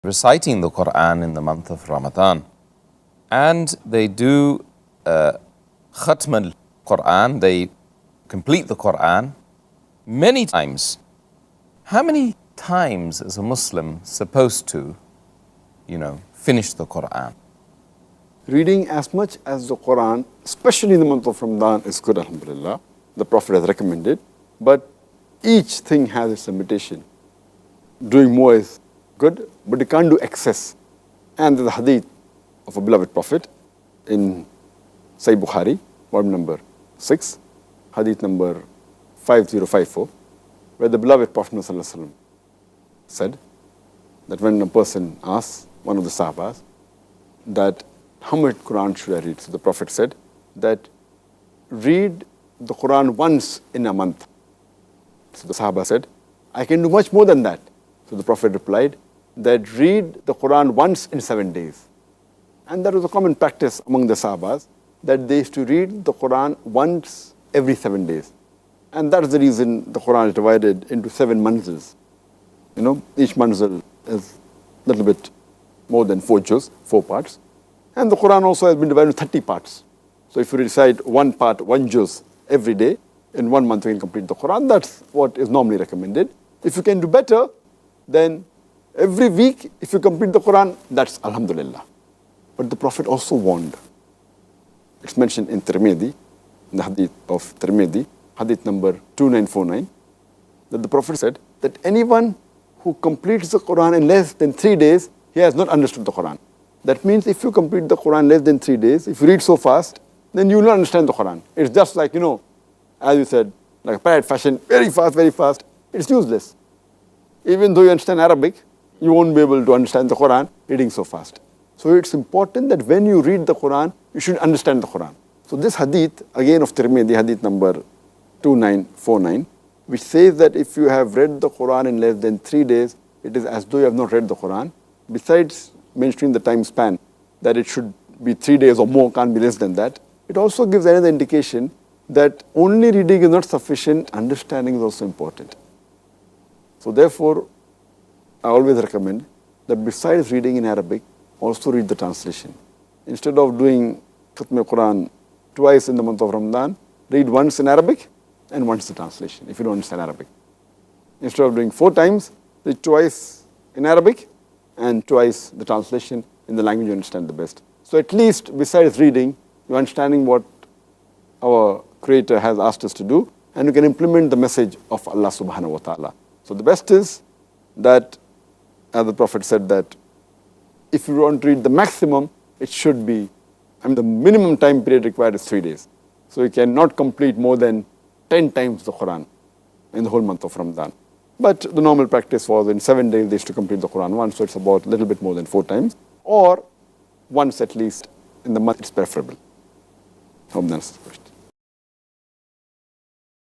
reciting the Qur'an in the month of Ramadhaan. And they do Khatm al-Qur'an, they complete the Qur'an many times. How many times is a Muslim supposed to, finish the Qur'an? Reading as much as the Qur'an, especially in the month of Ramadan, is good, alhamdulillah. The Prophet has recommended. But each thing has its limitation. Doing more is good, but you can't do excess. And there's a hadith of a beloved Prophet in Sahih Bukhari, volume number 6, hadith number 5054, where the beloved Prophet ﷺ said that when a person asks one of the Sahabas that how much Quran should I read? So the Prophet said that read the Quran once in a month. So the Sahaba said, I can do much more than that. So the Prophet replied that read the Quran once in 7 days. And that was a common practice among the Sahabas, that they used to read the Quran once every 7 days. And that is the reason the Quran is divided into 7 manzils. Each manzil is a little bit more than 4 juz, 4 parts. And the Quran also has been divided into 30 parts. So if you recite 1 part, 1 juz every day, in 1 month you can complete the Quran. That's what is normally recommended. If you can do better, then every week, if you complete the Quran, that's alhamdulillah. But the Prophet also warned. It's mentioned in Tirmidhi, in the Hadith of Tirmidhi, Hadith number 2949, that the Prophet said that anyone who completes the Quran in less than 3 days, he has not understood the Quran. That means if you complete the Quran less than 3 days, if you read so fast, then you will not understand the Quran. It's just like, as you said, like a parrot fashion, very fast, it's useless. Even though you understand Arabic, you won't be able to understand the Quran reading so fast. So it's important that when you read the Quran, you should understand the Quran. So this hadith, again of Tirmidhi, hadith number 2949, which says that if you have read the Quran in less than 3 days, it is as though you have not read the Quran. Besides mentioning the time span, that it should be 3 days or more, can't be less than that, it also gives another indication that only reading is not sufficient, understanding is also important. So therefore, I always recommend that besides reading in Arabic, also read the translation. Instead of doing Khatm al-Quran twice in the month of Ramadan, read once in Arabic and once the translation, if you don't understand Arabic. Instead of doing 4 times, read twice in Arabic and twice the translation in the language you understand the best. So at least besides reading, you're understanding what our Creator has asked us to do, and you can implement the message of Allah subhanahu wa ta'ala. So the best is that, as the Prophet said, that if you want to read the maximum, it should be, the minimum time period required is 3 days. So you cannot complete more than 10 times the Quran in the whole month of Ramadan. But the normal practice was in 7 days they used to complete the Quran once, so it's about a little bit more than 4 times, or once at least in the month, it's preferable. Hope that's the question.